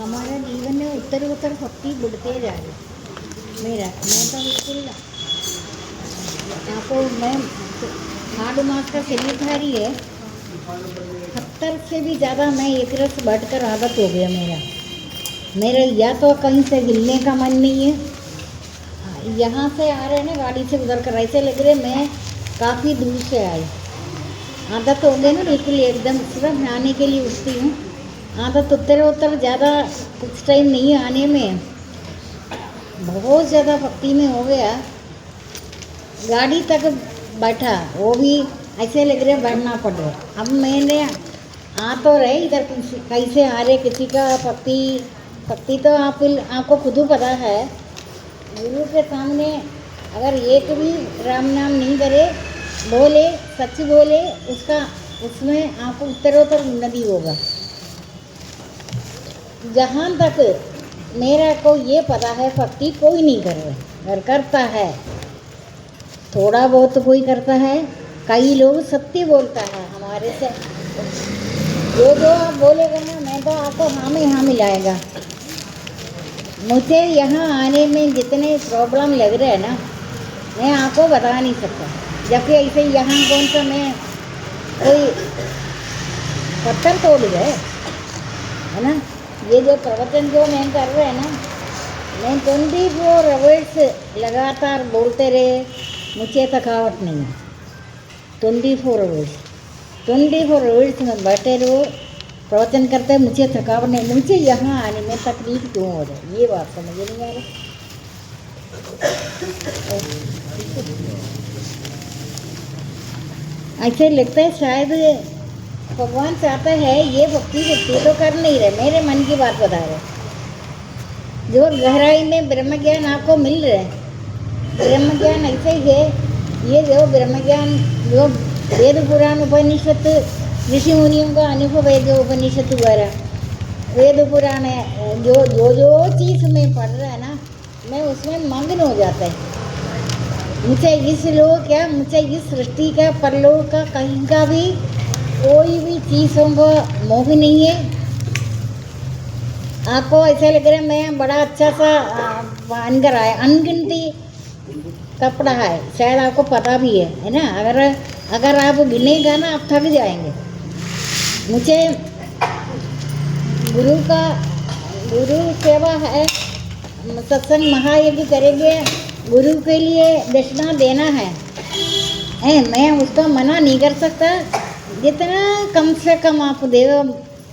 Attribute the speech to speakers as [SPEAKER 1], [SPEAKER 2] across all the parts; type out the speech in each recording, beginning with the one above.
[SPEAKER 1] हमारा जीवन में उत्तर उत्तर भक्ति बढ़ते जा रही। मैं तो बिल्कुल आपको मैं 8 मास का शरीरधारी है। 70 से भी ज़्यादा मैं एक रस बढ़कर आदत हो गया मेरा या तो कहीं से हिलने का मन नहीं है। यहाँ से आ रहे ना गाड़ी से उधर कर ऐसे लग रहे मैं काफ़ी दूर से आई। आदत हो गई ना बिल्कुल एकदम सिर्फ नहाने के लिए उठती हूँ। आदत उत्तर ज़्यादा कुछ टाइम नहीं आने में बहुत ज़्यादा भक्ति में हो गया। गाड़ी तक बैठा वो भी ऐसे लग रहे बढ़ना पड़ रहा। अब मैंने आ तो रहे इधर कैसे आ रहे किसी का भक्ति तो आपको खुद ही पता है। गुरु के सामने अगर एक भी राम नाम नहीं करे बोले सच बोले उसमें आपको उत्तरोत्तर उन्नति होगा। जहाँ तक मेरा को ये पता है भक्ति कोई नहीं कर रहा, अगर करता है थोड़ा बहुत तो कोई करता है। कई लोग सत्य बोलता है हमारे से जो आप बोलेगा ना मैं तो आपको हाँ में हाँ मिलाएगा। मुझे यहाँ आने में जितने प्रॉब्लम लग रहे हैं ना मैं आपको बता नहीं सकता। जबकि ऐसे यहाँ कौन सा मैं कोई पत्थर तोड़ गए है ना। ये जो प्रवचन जो मैं कर रहे हैं ना मैं 24 आवर्स लगातार बोलते रहे मुझे थकावट नहीं है। 24 आवर्स में बैठे रहो प्रवचन करते मुझे थकावट नहीं। मुझे यहाँ आने में तकलीफ क्यों हो रही ये बात समझ नहीं आ रही। ऐसे लगता है शायद भगवान चाहता है ये भक्ति तो कर नहीं रहे। मेरे मन की बात बता रहे जो गहराई में ब्रह्म ज्ञान आपको मिल रहा है। ब्रह्म ज्ञान ऐसे ही है ये जो ब्रह्म ज्ञान जो वेद पुराण उपनिषद ऋषि मुनियों का अनुभव है जो उपनिषद द्वारा वेद पुराण है जो चीज़ में पढ़ रहा है ना मैं उसमें मग्न हो जाता है। मुझे इस लोक क्या मुझे इस सृष्टि का परलोक का कहीं का भी कोई भी चीज़ों का मोह नहीं है। आपको ऐसा लग रहा है मैं बड़ा अच्छा सा पहन कर आया अनगिनती कपड़ा है शायद आपको पता भी है ना। अगर आप गिनेगा ना आप थक जाएंगे। मुझे गुरु सेवा है सत्संग महायज्ञ करेंगे गुरु के लिए दक्षिणा देना है मैं उसका मना नहीं कर सकता। जितना कम से कम आप दे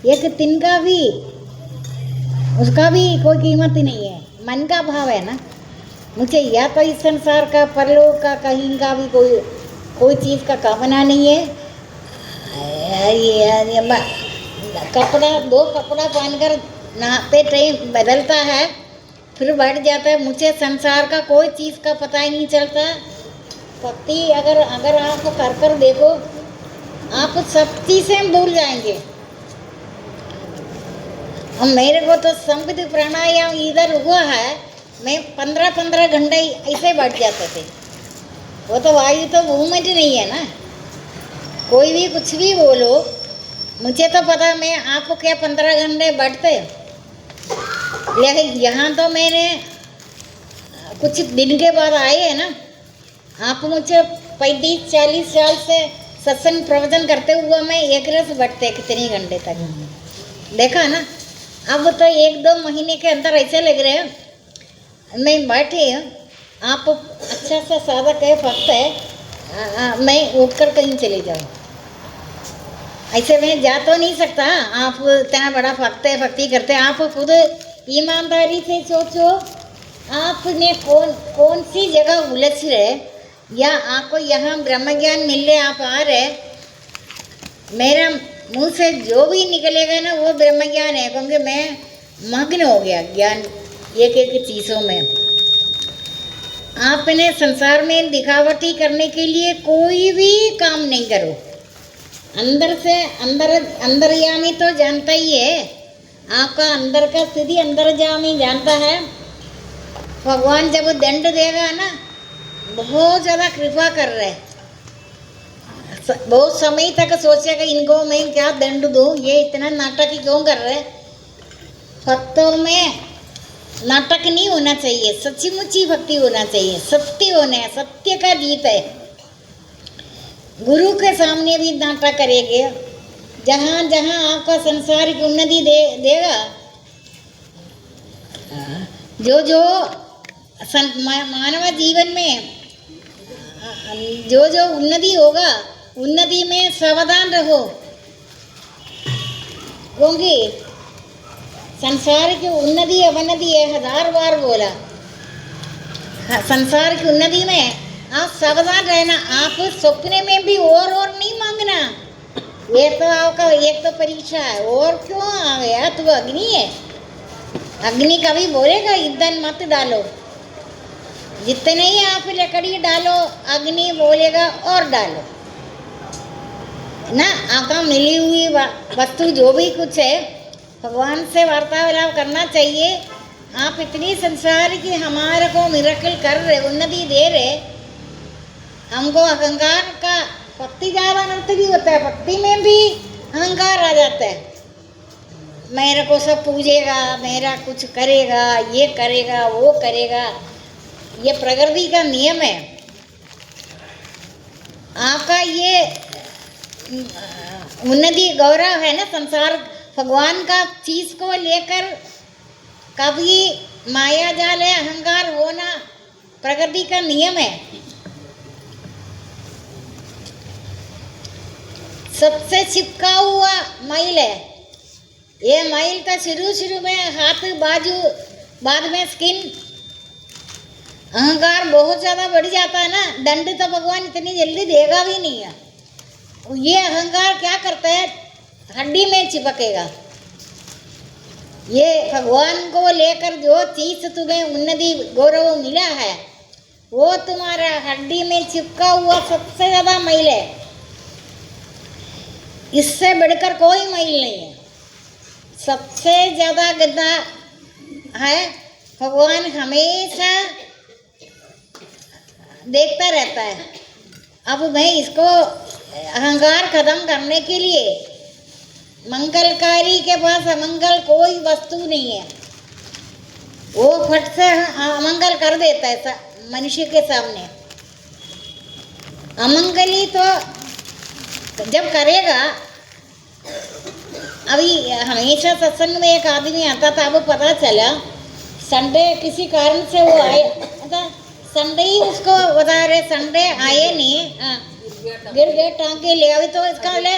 [SPEAKER 1] एक दिन का भी उसका भी कोई कीमत ही नहीं है। मन का भाव है ना। मुझे या तो इस संसार का परलोक का कहीं का भी कोई चीज़ का कामना नहीं है। ये दो कपड़ा पहनकर नहाते टाइम बदलता है फिर बढ़ जाता है। मुझे संसार का कोई चीज़ का पता ही नहीं चलता। भक्ति अगर आप कर देखो आप सब चीज़ें भूल जाएंगे। अब मेरे को तो संविध प्राणायाम इधर हुआ है मैं 15 घंटे ऐसे बैठ जाते थे। वो तो वायु तो मूवमेंट नहीं है ना। कोई भी कुछ भी बोलो मुझे तो पता मैं आपको क्या 15 घंटे बैठते। लेकिन यहाँ तो मैंने कुछ दिन के बाद आए हैं ना। आप मुझे 35-40 साल से सत्संग प्रवचन करते हुआ मैं एक रस बैठते कितने घंटे तक देखा ना। अब तो 1-2 महीने के अंदर ऐसे लग रहे हैं मैं बैठी हूँ। आप अच्छा सा साधक है भक्त है मैं उठकर कहीं चले जाऊँ ऐसे मैं जा तो नहीं सकता। आप इतना बड़ा भक्त है भक्ति करते हैं आप खुद ईमानदारी से सोचो आपने कौन सी जगह उलझ रहे या आपको यहाँ ब्रह्म ज्ञान मिल रहे आप आ रहे। मेरा मुंह से जो भी निकलेगा ना वो ब्रह्म ज्ञान है क्योंकि मैं मग्न हो गया ज्ञान एक चीज़ों में। आपने संसार में दिखावटी करने के लिए कोई भी काम नहीं करो। अंदर से अंतर्यामी तो जानता ही है। आपका अंदर का स्थिति अंतर्यामी जानता है। भगवान जब दंड देगा ना बहुत ज़्यादा कृपा कर रहे हैं। बहुत समय तक सोचेगा इनको मैं क्या दंड दूँ ये इतना नाटक ही क्यों कर रहे। भक्तों में नाटक नहीं होना चाहिए, सच्ची मुच्ची भक्ति होना चाहिए, सत्य होना है, सत्य का जीत है। गुरु के सामने भी नाटक करेंगे, जहाँ जहाँ आपका संसार की उन्नति देगा, जो जो मानव जीवन में जो जो उन्नति होगा, उन्नति में सावधान रहो, क्योंकि संसार की उन्नति अवनति है, 1000 बार बोला। संसार की उन्नति में आप सावधान रहना। आप सपने में भी और नहीं मांगना। ये तो आपका एक तो परीक्षा है, और क्यों आ गया, तो अग्नि है। अग्नि कभी बोलेगा ईंधन मत डालो, जितने ही आप लकड़ी डालो, अग्नि बोलेगा और डालो ना। आपका मिली हुई वस्तु जो भी कुछ है, भगवान से वार्तालाप करना चाहिए। आप इतनी संसार की हमारे को मिरेकल कर रहे, उन्नति दे रहे, हमको अहंकार का भक्ति ज़्यादा नृत्य भी होता है, भक्ति में भी अहंकार आ जाता है। मेरे को सब पूजेगा, मेरा कुछ करेगा, ये करेगा, वो करेगा, ये प्रकृति का नियम है। आपका ये उन्नति गौरव है ना, संसार भगवान का चीज को लेकर कभी माया जाल है, अहंकार होना प्रकृति का नियम है। सबसे चिपका हुआ मैल है ये। मैल तो शुरू में हाथ बाजू, बाद में स्किन। अहंकार बहुत ज़्यादा बढ़ जाता है ना, दंड तो भगवान इतनी जल्दी देगा भी नहीं है। ये अहंकार क्या करता है, हड्डी में चिपकेगा। ये भगवान को लेकर जो चीज तुम्हें उन्नति गौरव मिला है, वो तुम्हारा हड्डी में चिपका हुआ सबसे ज़्यादा मैल है। इससे बढ़कर कोई मैल नहीं है। सबसे ज़्यादा गंदा है, भगवान हमेशा देखता रहता है। अब मैं इसको अहंकार खत्म करने के लिए, मंगलकारी के पास अमंगल कोई वस्तु नहीं है, वो फट से अमंगल कर देता है मनुष्य के सामने। अमंगली तो जब करेगा, अभी हमेशा सत्संग में एक आदमी आता था, वो पता चला संडे किसी कारण से वो आए, संडे ही उसको बता रहे, संडे आए नहीं, गिर गए टांगे ले, अभी तो इसका ले,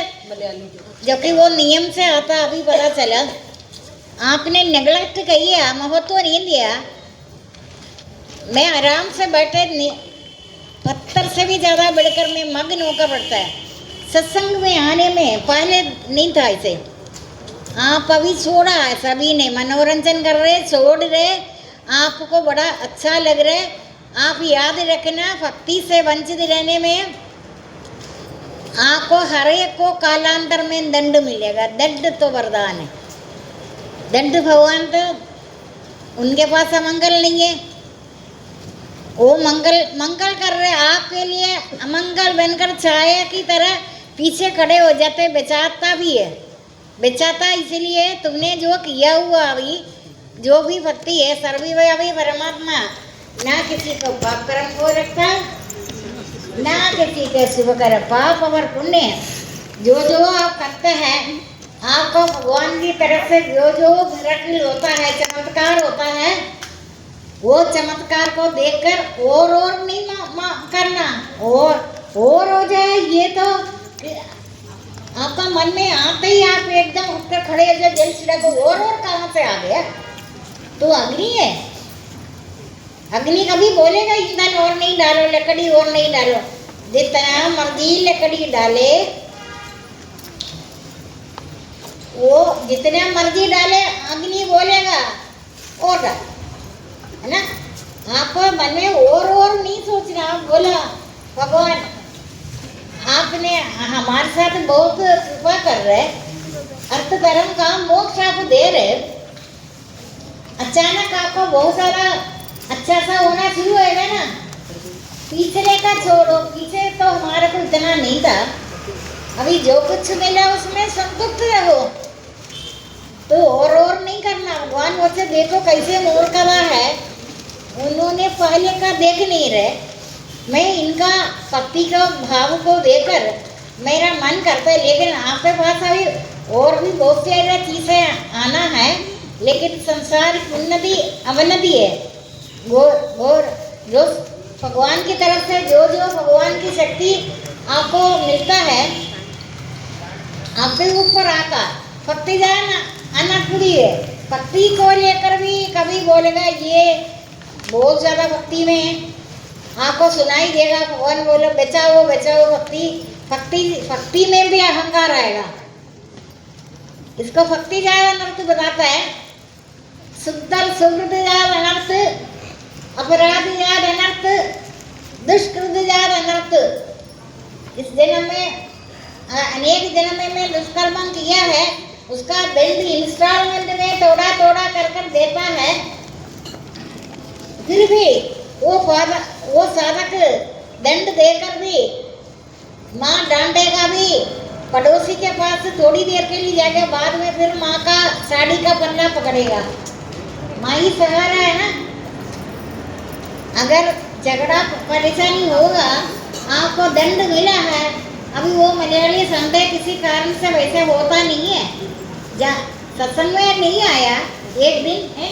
[SPEAKER 1] जबकि वो नियम से आता, अभी पता चला। आपने नेग्लेक्ट किया, महत्व नहीं दिया। मैं आराम से बैठे, पत्थर से भी ज़्यादा बढ़कर मैं मग्न होकर पड़ता है। सत्संग में आने में पहले नहीं था ऐसे। आप अभी छोड़ा है, सभी ने मनोरंजन कर रहे, छोड़ रहे, आपको बड़ा अच्छा लग रहा है। आप याद रखना, भक्ति से वंचित रहने में आपको हर एक को कालांतर में दंड मिलेगा। दंड तो वरदान है, दंड भगवान तो उनके पास अमंगल नहीं है। वो मंगल कर रहे आपके लिए, अमंगल बनकर छाया की तरह पीछे खड़े हो जाते। बेचाता भी है, बेचाता इसलिए तुमने जो किया हुआ अभी, जो भी भक्ति है, सर्वव्यापी परमात्मा ना किसी को पाप कर्म को रखता, ना किसी के शुभ कर्म, पाप और पुण्य जो जो आप करते हैं, आपको भगवान की तरफ से जो जो मिरेकल होता है, चमत्कार होता है, वो चमत्कार को देखकर और नहीं करना, और हो जाए। ये तो आपका मन में आते ही आप एकदम उठकर खड़े हो जाए, जल छिड़क, और कहाँ से आ गया। तो अग्नि है, अग्नि कभी बोलेगा ईंधन और नहीं डालो, लकड़ी और नहीं डालो। जितना मर्जी लकड़ी डाले, वो जितना मर्जी डाले, अग्नि बोलेगा और डाल, है ना। आपको मन में और नहीं सोचना। आप बोला भगवान आपने हमारे साथ बहुत कृपा कर रहे, अर्थ धर्म का मोक्ष आप दे रहे, अचानक आपको बहुत सारा अच्छा सा होना शुरू होएगा ना। पिछले का छोड़ो, पीछे तो हमारे को इतना नहीं था, अभी जो कुछ मिला उसमें संतुष्ट रहो। तो और नहीं करना, भगवान मुझसे देखो कैसे मोर कला है, उन्होंने पहले का देख नहीं रहे। मैं इनका भक्ति का भाव को देखकर मेरा मन करता है, लेकिन आपके पास अभी और भी बहुत सारी चीज़ें आना है, लेकिन संसार की उन्नति अवनति है। वो जो भगवान की तरफ से जो जो भगवान की शक्ति आपको मिलता है, आपके ऊपर आका भक्ति जान अनपुरी है। भक्ति को लेकर भी कभी बोलेगा ये बहुत ज़्यादा भक्ति में है, आपको सुनाई देगा भगवान बोले बचाओ बचाओ। भक्ति भक्ति भक्ति में भी अहंकार आएगा। इसको भक्ति जाल अनर्थ बताता है। सुंदर सुकृत जाल अनर्थ, अपराध जाल अनर्थ, दुष्कृत जाल अनर्थ। इस जन्म में अनेक जन्म में दुष्कर्म किया है, उसका दंड इंस्टॉलमेंट में थोड़ा थोड़ा कर कर देता है। फिर भी वो साधक दंड देकर भी माँ डांटेगा भी, पड़ोसी के पास थोड़ी देर के लिए जाके बाद में फिर माँ का साड़ी का पन्ना पकड़ेगा। माँ ही सहारा है ना। अगर झगड़ा परेशानी होगा, आपको दंड मिला है, अभी वो मलयाली संदेह किसी कारण से वैसे होता नहीं है। सत्संग में नहीं आया एक दिन है,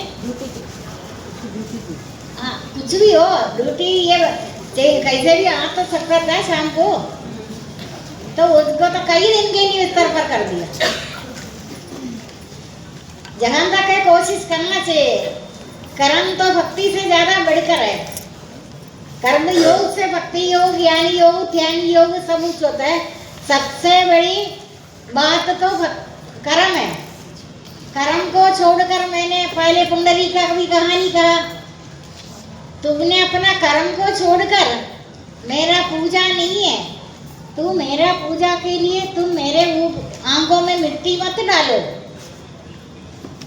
[SPEAKER 1] कुछ भी हो ड्यूटी ये कैसे भी आ तो सकता था शाम को, तो उसको तो कई दिन के लिए स्तर पर कर दिया। जहां तक है कोशिश करना चाहिए। कर्म तो भक्ति से ज्यादा बढ़कर है। कर्म योग से भक्ति योग, ज्ञानी योग, ध्यान योग सब उच्च होता है। सबसे बड़ी बात तो कर्म है। कर्म को छोड़कर मैंने पहले पुंडरी का भी कहानी कहा, तुमने अपना कर्म को छोड़कर मेरा पूजा नहीं है, तू मेरा पूजा के लिए तुम मेरे आंखों में मिट्टी मत डालो।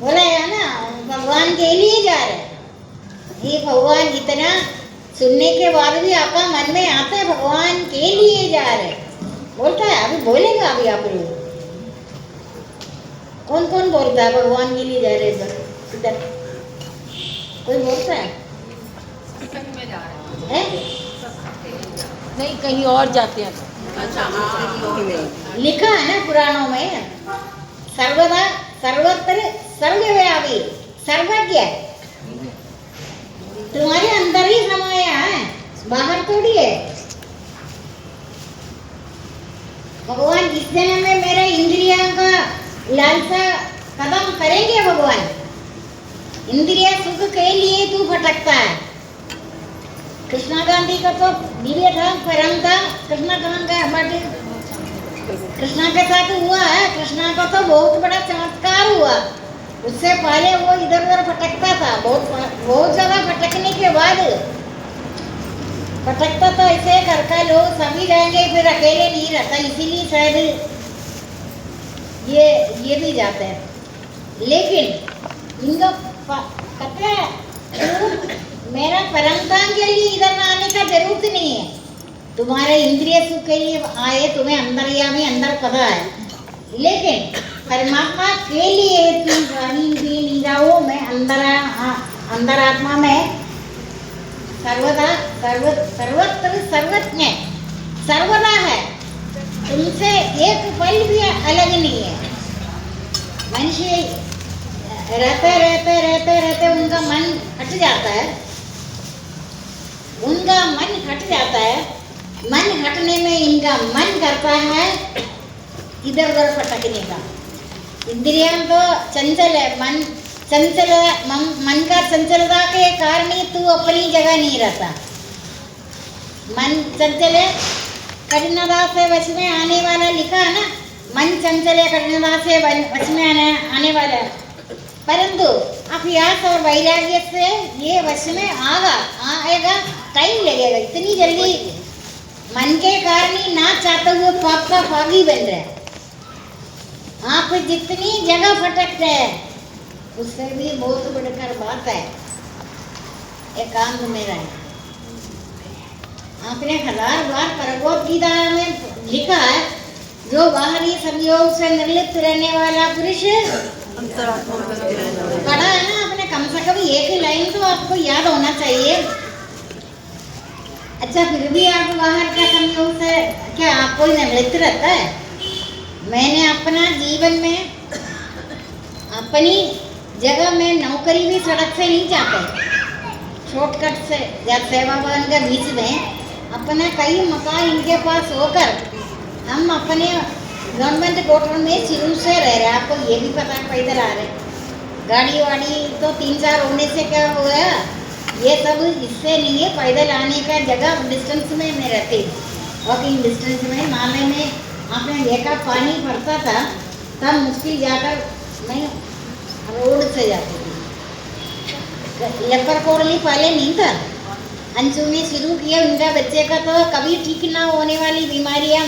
[SPEAKER 1] बोला है ना, भगवान के लिए जा रहे। ये भगवान इतना सुनने के बाद भी आपका मन में आता है भगवान के लिए जा रहे, बोलता है। अभी बोलेगा अभी आप लोग कौन कौन बोलता है भगवान के लिए जा रहे इधर? कोई बोलता है?
[SPEAKER 2] नहीं, कहीं और जाते हैं।
[SPEAKER 3] अच्छा,
[SPEAKER 1] लिखा है ना पुराणों में, सर्वदा सर्वत्र सर्वव्यापी सर्वज्ञ तुम्हारे अंदर ही समाया है, बाहर थोड़ी है। भगवान इस जन्म में मेरे इंद्रियों का लालसा खत्म करेंगे। भगवान इंद्रिय सुख के लिए तू भटकता है। कृष्णा गांधी का तो दिव्य था, परम था। कृष्णा कहाँ का हमारे कृष्णा के साथ हुआ है। कृष्णा का तो बहुत बड़ा चमत्कार हुआ। उससे पहले वो इधर उधर भटकता था। बहुत ज्यादा भटकने के बाद भटकता तो ऐसे घर का लोग सभी जाएंगे, फिर अकेले नहीं रहता, इसीलिए शायद ये भी जाते हैं। लेकिन इनका कहते हैं मेरा परमता के लिए इधर आने का जरूरत नहीं है। तुम्हारे इंद्रिय सुख के लिए आए, तुम्हें अंतर्यामी अंदर पता है, लेकिन परमात्मा के लिए तुम कहीं भी नहीं जाओ। मैं अंदर आत्मा में सर्वदा सर्वत्र सर्वज्ञ सर्वदा है, तुमसे एक पल भी अलग नहीं है। मनुष्य रहते रहते रहते रहते उनका मन हट जाता है। उनका मन हट जाता है। मन हटने में इनका मन करता है इधर उधर भटकने का। इंद्रियां तो चंचल है, मन चंचल, मन का चंचलता के कारण ही तू अपनी जगह नहीं रहता। मन चंचल है, कठिनता से वश में आने वाला, लिखा है ना, मन चंचल है, कठिनता से वश में आने वाला है। परंतु अभ्यास और वैराग्य से ये वश में आएगा, टाइम लगेगा। इतनी जल्दी मन के कारण ही ना चाहते हुए पाप का भागी बन रहे हैं। आप जितनी जगह भटकते हैं उससे भी बहुत बढ़कर बात है एकांत में रहे। आपने 1000 बार भगवद गीता में लिखा है, जो बाहरी संयोग से निर्लिप्त रहने वाला पुरुष खड़ा एक लाइन तो आपको याद होना चाहिए। अच्छा, फिर भी आप बाहर का संयोग से क्या आपको ही नृत्य रहता है? मैंने अपना जीवन में अपनी जगह में नौकरी भी सड़क से नहीं जाते, शॉर्टकट से या सेवा भवन के बीच में अपना कई मकान इनके पास होकर हम अपने गवर्नमेंट क्वार्टर में शुरू से रह रहे हैं। आपको ये भी पता है, पैदल आ रहे, गाड़ी वाड़ी तो 3-4 होने से क्या हुआ, ये सब इससे नहीं है। पैदल आने का जगह डिस्टेंस में मैं रहती, वॉकिंग डिस्टेंस में। नाले में आपने देखा पानी भरता था तब मुश्किल जाकर मैं रोड से जाती थी। लेपर कोरली पहले नहीं था, अंशु ने शुरू किया उनका बच्चे का, तो कभी ठीक ना होने वाली बीमारियां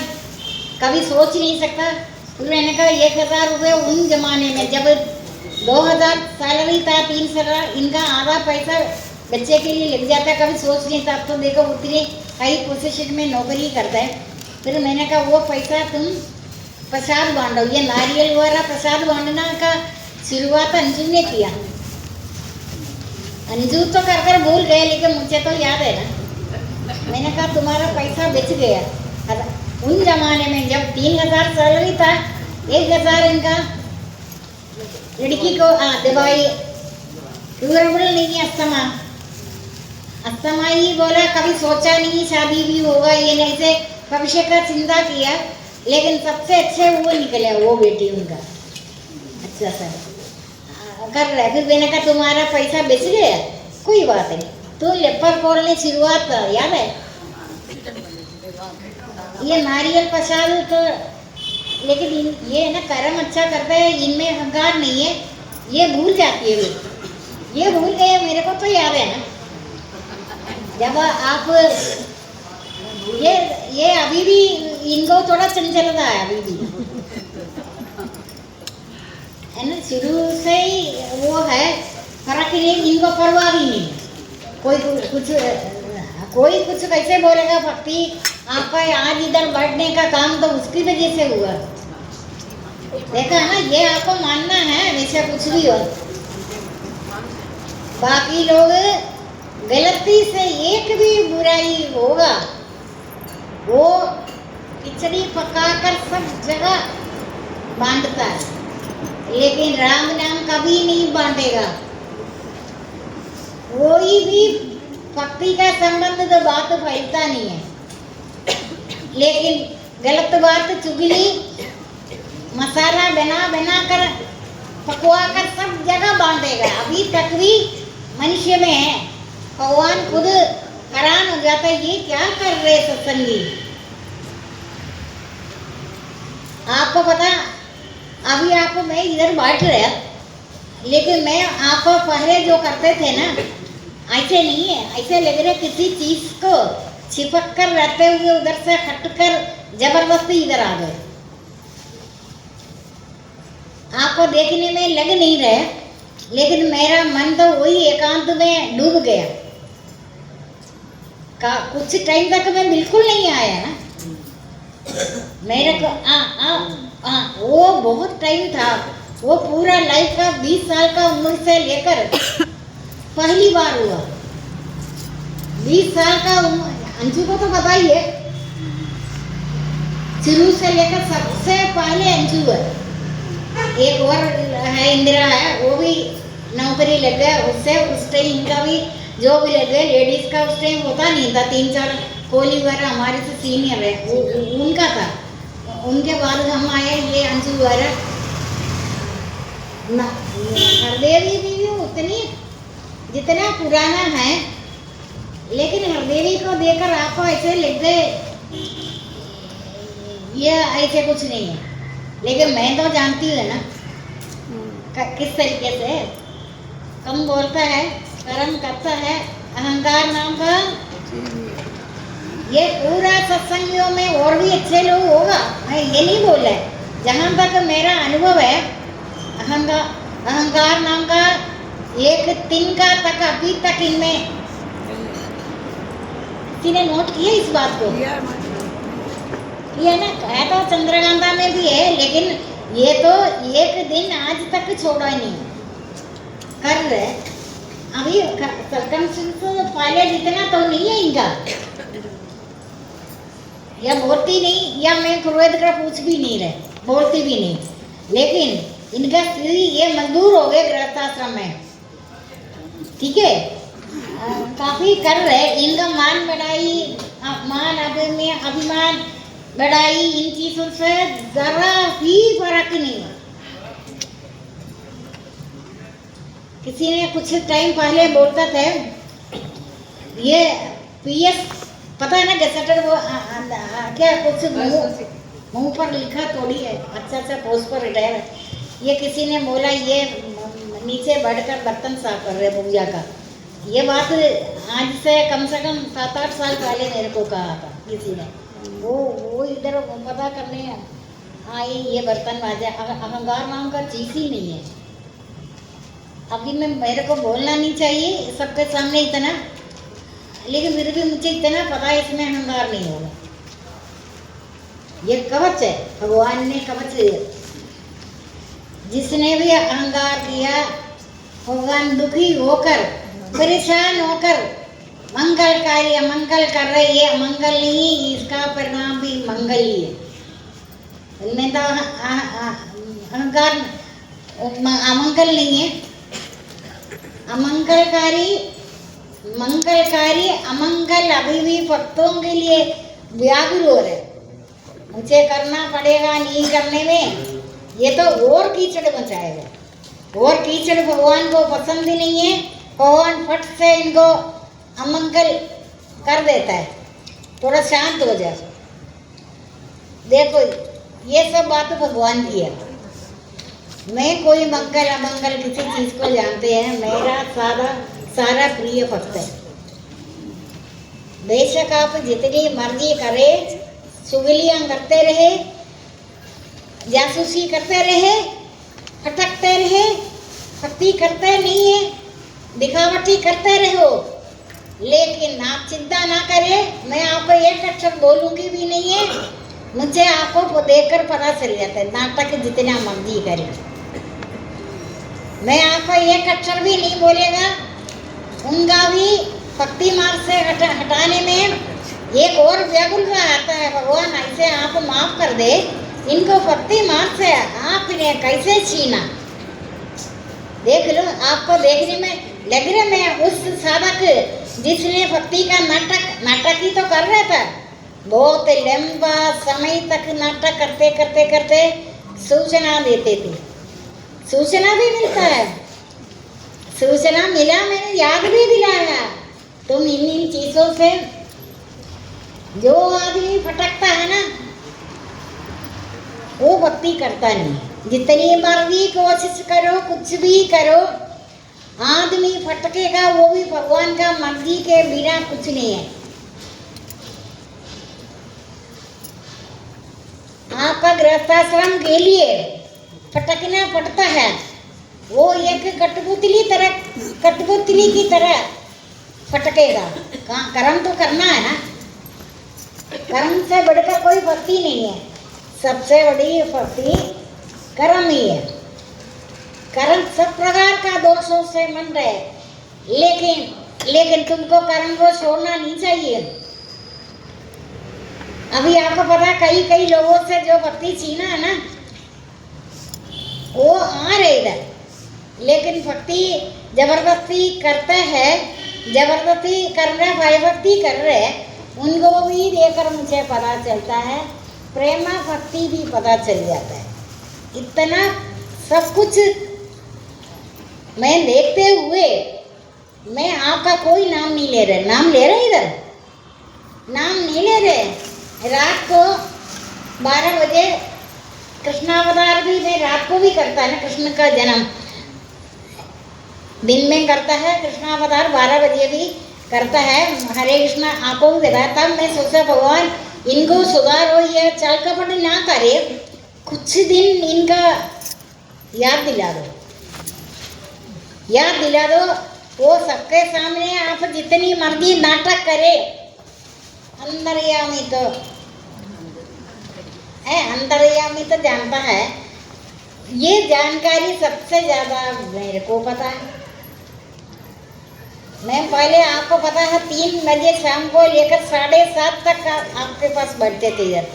[SPEAKER 1] कभी सोच नहीं सकता। फिर मैंने कहा 1000 रुपये उन जमाने में जब 2000 सैलरी था, 3 साल इनका आधा पैसा बच्चे के लिए लग जाता, कभी सोच नहीं था। अब तो देखो उतनी हाई पोजीशन में नौकरी करता है। फिर मैंने कहा वो पैसा तुम प्रसाद बांटो, ये नारियल वाला प्रसाद बांटना का शुरुआत अंजू ने किया। अंजू तो कर कर भूल गए, लेकिन मुझे तो याद है ना। मैंने कहा तुम्हारा पैसा बच गया। उन जमाने में जब 3000 सैलरी था, 1000 इनका लड़की को दवाई क्यूरेबल नहीं है, अस्थमा ही बोला। कभी सोचा नहीं शादी भी होगा ये, नहीं से भविष्य का चिंता किया, लेकिन सबसे अच्छे वो निकले, वो बेटी उनका अच्छा सर कर रहे। फिर मैंने कहा तुम्हारा पैसा बच गया, कोई बात नहीं, तो लेपर खोलने शुरुआत याद है। ये नारियल प्रसाद तो, लेकिन ये ना कर्म अच्छा करता है, इनमें अहंकार नहीं है, ये भूल जाती है। ये भूल गए, मेरे को तो याद है ना। जब आप ये अभी भी इनको थोड़ा चंचलता है, अभी भी है ना, शुरू से ही वो है फर्क नहीं, इनको परवाह भी नहीं। कोई कुछ कैसे बोलेगा, भक्ति आपका आज इधर बैठने का काम तो उसकी वजह से हुआ, देखा ना। ये आपको मानना है, वैसे कुछ भी हो। बाकी लोग गलती से एक भी बुराई होगा, वो खिचड़ी पकाकर सब जगह बांटता है, लेकिन राम नाम कभी नहीं बांटेगा। कोई भी भक्ति का संबंध तो बात फैलता नहीं है, लेकिन गलत बात, चुगली, मसाला बना कर पकवा कर सब जगह बांटेगा। अभी तक भी मनुष्य में है, भगवान खुद हैरान हो जाता है, ये क्या कर रहे सत्संगी। आपको पता, अभी आपको मैं इधर बैठ रहा, लेकिन मैं आपको पहले जो करते थे ना, ऐसे नहीं है, ऐसे लग रहे किसी चीज को चिपक कर रहते हुए उधर से हट कर जबरदस्ती इधर आ गए। आपको देखने में लग नहीं रहे, लेकिन मेरा मन तो वही एकांत में डूब गया। कुछ टाइम तक मैं बिल्कुल नहीं आया ना, मेरे को वो बहुत टाइम था, वो पूरा लाइफ का 20 साल का उम्र से लेकर पहली बार हुआ। 20 साल का उम्र, अंशु को तो पता ही है, शुरू से लेकर सबसे पहले अंशु है। एक और है इंदिरा है, वो भी नौकरी लग गया, उससे उस टाइम इनका भी जो भी लग गया। लेडीज का उस टाइम होता नहीं था, 3-4 कोहली वगैरह हमारे से सीनियर है, वो उनका था। उनके बाद हम आए, ये अंशु वगैरह। हरदेवी भी उतनी जितना पुराना है, लेकिन हरदेवी को देखकर आपको ऐसे लग गए ये ऐसे कुछ नहीं है, लेकिन मैं तो जानती हूँ ना किस तरीके से कम बोलता है, कर्म करता है, अहंकार नाम का। ये पूरा सत्संगियों में और भी अच्छे लोग होगा, मैं ये नहीं बोल रहा है। जहाँ तक मेरा अनुभव है, अहंकार नाम का एक तिनका तक अभी तक इनमें, किसी ने नोट किया इस बात को? ये ना है तो चंद्रकांता में भी है, लेकिन ये तो एक दिन आज तक छोड़ा नहीं कर रहे। अभी सरकमस्टेंस पहले जितना तो नहीं है इनका, या बोलती नहीं, या मैं कुरैद का पूछ भी नहीं रहे, बोलती भी नहीं, लेकिन इनका स्त्री ये मजदूर हो गए गृहस्थाश्रम में, ठीक है। काफ़ी कर रहे, इनका मान बढ़ाई, मान अभिमान बढ़ाई, इन चीज़ों से ज़रा भी फर्क नहीं है। किसी ने कुछ टाइम पहले बोलता था ये पीएस, पता है ना, गैसेटेड वो क्या कुछ मुंह पर लिखा थोड़ी है, अच्छा पोस्ट पर रिटायर है। ये किसी ने बोला ये नीचे बैठकर बर्तन साफ कर रहे पूजा का। ये बात आज से कम 7-8 साल पहले मेरे को कहा था किसी ने। वो इधर पता करने आई, ये बर्तन माजे, अहंकार नाम का चीज़ ही नहीं है। अभी मैं मेरे को बोलना नहीं चाहिए सबके सामने इतना, लेकिन फिर भी मुझे इतना पता है इसमें अहंकार नहीं होगा। ये कवच है, भगवान ने कवच दिया। जिसने भी अहंकार किया, भगवान दुखी होकर, परेशान होकर मंगलकारी अमंगल कर रहे, ये अमंगल नहीं, इसका परिणाम भी मंगल ही है। इनमें तो अहंकार अमंगल नहीं है। मंगलकारी अमंगल अभी भी भक्तों के लिए व्याकुल हो रहे, मुझे करना पड़ेगा, नहीं करने में ये तो और कीचड़ मचाएगा, और कीचड़ भगवान को पसंद ही नहीं है। भगवान फट से इनको अमंगल कर देता है, थोड़ा शांत हो जाए। देखो ये सब बात भगवान की है। मैं कोई मंगल अमंगल किसी चीज़ को जानते हैं, मेरा सारा प्रिय भक्त है। बेशक आप जितनी मर्जी करे, चुगलियाँ करते रहे, जासूसी करते रहे, फटकते रहे, भक्ति करते नहीं है, दिखावटी करते रहो, लेकिन आप चिंता ना करें, मैं आपको एक अक्षर बोलूँगी भी नहीं है। मुझे आपको देखकर पता चल जाता है, नाटक जितना मर्जी करे, मैं आपको एक अक्षर भी नहीं बोलेगा। उनका भी भक्ति मार्ग से हटाने में एक और व्याकुल आता है, भगवान ऐसे आप माफ कर दे, इनको भक्ति मार्ग से आपने कैसे छीना। देख लो, आपको देखने में लग रहा, मैं उस साधक जिसने भक्ति का नाटक ही तो कर रहा था, बहुत लंबा समय तक नाटक करते करते करते सूचना देते थे। सूचना भी मिलता है, सूचना मिला, मैंने याद भी दिलाया, तुम इन चीज़ों से जो आदमी भटकता है ना, वो भक्ति करता नहीं। जितनी मर्जी कोशिश करो, कुछ भी करो, आदमी भटकेगा, वो भी भगवान का मर्जी के बिना कुछ नहीं है। आपका गृहस्थाश्रम के लिए भटकना पड़ता है, वो एक कठपुतली की तरह फटकेगा। कर्म तो करना है ना, कर्म से बढ़कर कोई भक्ति नहीं है। सबसे बड़ी भक्ति कर्म ही है। कर्म सब प्रकार का दोषों से मन रहे, लेकिन तुमको कर्म को छोड़ना नहीं चाहिए। अभी आपको पता, कई लोगों से जो भक्ति छीना है ना, वो आ रहे इधर, लेकिन भक्ति जबरदस्ती करता है, जबरदस्ती कर रहे, भाई भक्ति कर रहे, उनको भी देखकर मुझे पता चलता है, प्रेमा भक्ति भी पता चल जाता है। इतना सब कुछ मैं देखते हुए, मैं आपका कोई नाम नहीं ले रहे, नाम ले रहे इधर, नाम नहीं ले रहे। रात को 12 बजे कृष्णावतार भी मैं रात को भी करता है ना, कृष्ण का जन्म दिन में करता है, कृष्णावतार 12 बजे भी करता है। हरे कृष्णा आपको भी बताता। मैं सोचा भगवान इनको सुधारो, ये चाल कपट ना करे, कुछ दिन इनका याद दिला दो, याद दिला दो। वो सबके सामने आप जितनी मर्जी नाटक करे, अंतर्यामी तो अंतर्यामी तो जानता है। ये जानकारी सबसे ज़्यादा मेरे को पता है। मैम पहले आपको पता है 3 बजे शाम को लेकर 7:30 तक आपके पास बैठते थे इधर,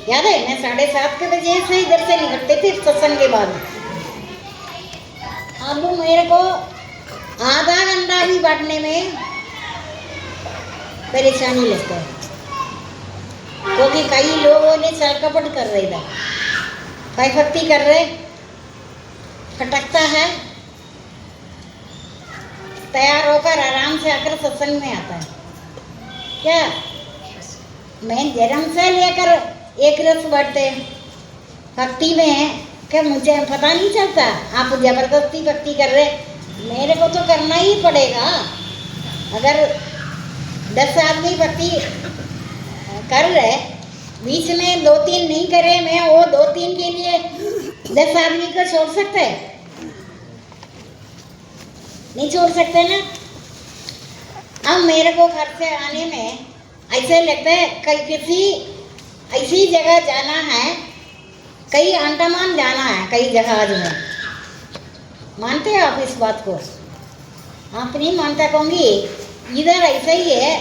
[SPEAKER 1] याद है? मैं 7:30 के बजे से इधर से निकलते थे सत्संग के बाद। अब मेरे को आधा घंटा भी बैठने में परेशानी लगता है, क्योंकि कई लोगों ने सरकपट कर रहे थे, कई भक्ति कर रहे, खटकता है, तैयार होकर आराम से आकर सत्संग में आता है। क्या मैं जन्म से लेकर एक रस बढ़ते भक्ति में है क्या मुझे पता नहीं चलता? आप जबरदस्ती भक्ति कर रहे, मेरे को तो करना ही पड़ेगा। अगर 10 आदमी भक्ति कर रहे, बीच में 2-3 नहीं करे, मैं वो 2-3 के लिए 10 आदमी को छोड़ सकते? नहीं छोड़ सकते ना। अब मेरे को घर से आने में ऐसे लगता है कहीं किसी ऐसी जगह जाना है, कहीं अंडमान जाना है, कई जहाज में। मानते हो आप इस बात को? आप नहीं मानता कहूँगी, इधर ऐसा ही है।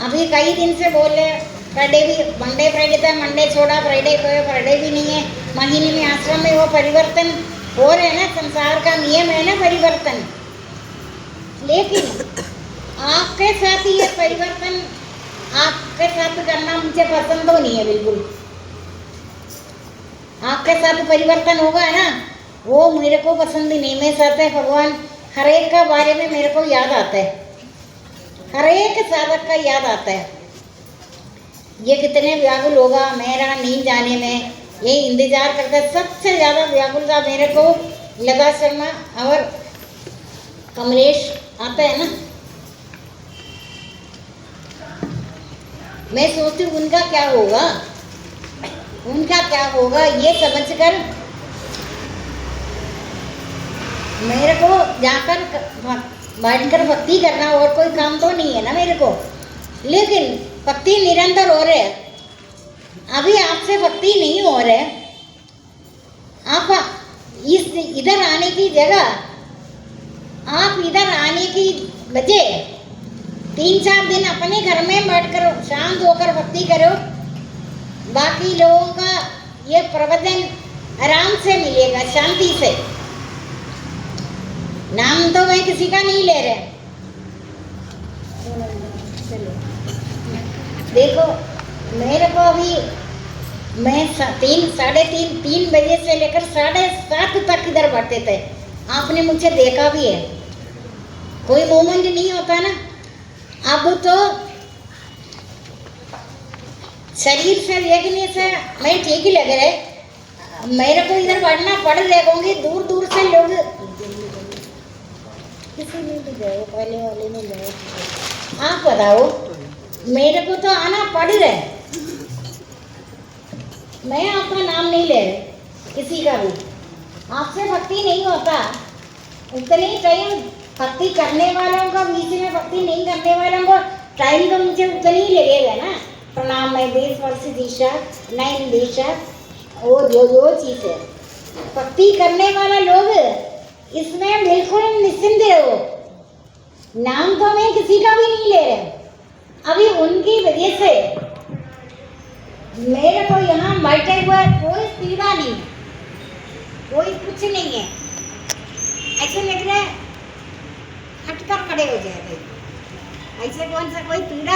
[SPEAKER 1] अभी कई दिन से बोले फ्राइडे भी, मंडे फ्राइडे था, मंडे छोड़ा, फ्राइडे कोई फ्राइडे भी नहीं है। महीने में आश्रम में वो परिवर्तन हो रहे ना, संसार का नियम है ना परिवर्तन। लेकिन आपके साथ ये परिवर्तन आपके साथ करना मुझे पसंद तो नहीं है बिल्कुल। आपके साथ परिवर्तन होगा ना, वो मेरे को पसंद ही नहीं। मेरे साथ है भगवान हर एक का बारे में मेरे को याद आता है, हर एक साधक का याद आता है। ये कितने व्याकुल होगा मेरा नहीं जाने में, ये इंतजार करता है। सबसे ज़्यादा व्याकुलता मेरे को लता शर्मा और कमलेश आता है ना, मैं सोचती हूँ उनका क्या होगा, उनका क्या होगा ये समझकर मेरे को जाकर बैठकर भक्ति करना और कोई काम तो नहीं है ना मेरे को। लेकिन भक्ति निरंतर हो रहे, अभी आपसे भक्ति नहीं हो रहे। आप इस इधर आने की जगह, आप इधर आने की बजाय 3-4 दिन अपने घर में बैठकर शांत होकर भक्ति करो। बाकी लोगों का ये प्रवचन आराम से मिलेगा, शांति से। नाम तो मैं किसी का नहीं ले रहे। देखो मेरे को अभी मैं 3 बजे से लेकर 7:30 तक इधर बैठते थे। आपने मुझे देखा भी है, कोई मूवमेंट नहीं होता ना। अब तो शरीर से देखने से मैं ठीक ही लग रहे, मेरे को इधर बैठना पड़ रहे। दूर दूर से लोग, किसी ने भी जाओ, पहले वाले में जाओ, आप बताओ, मेरे को तो आना पड़ रहा है। मैं आपका नाम नहीं ले रही, किसी का भी। आपसे भक्ति नहीं होता, उतने ही टाइम भक्ति करने वालों का, बीच में भक्ति नहीं करने वालों को टाइम तो मुझे उतनी ही लगेगा ना। प्रणाम मैं 20 वर्ष दिशा नैन दिशा, वो जो चीज़ है। भक्ति करने वाला लोग इसमें बिल्कुल निश्चिंत रहो। नाम तो मैं किसी का भी नहीं ले रहे। अभी उनकी वजह से मेरे को यहाँ बैठे हुए कोई पीड़ा नहीं, कोई कुछ नहीं है। ऐसे लग रहा है हटकर खड़े हो जाए, ऐसे कौन सा कोई पीड़ा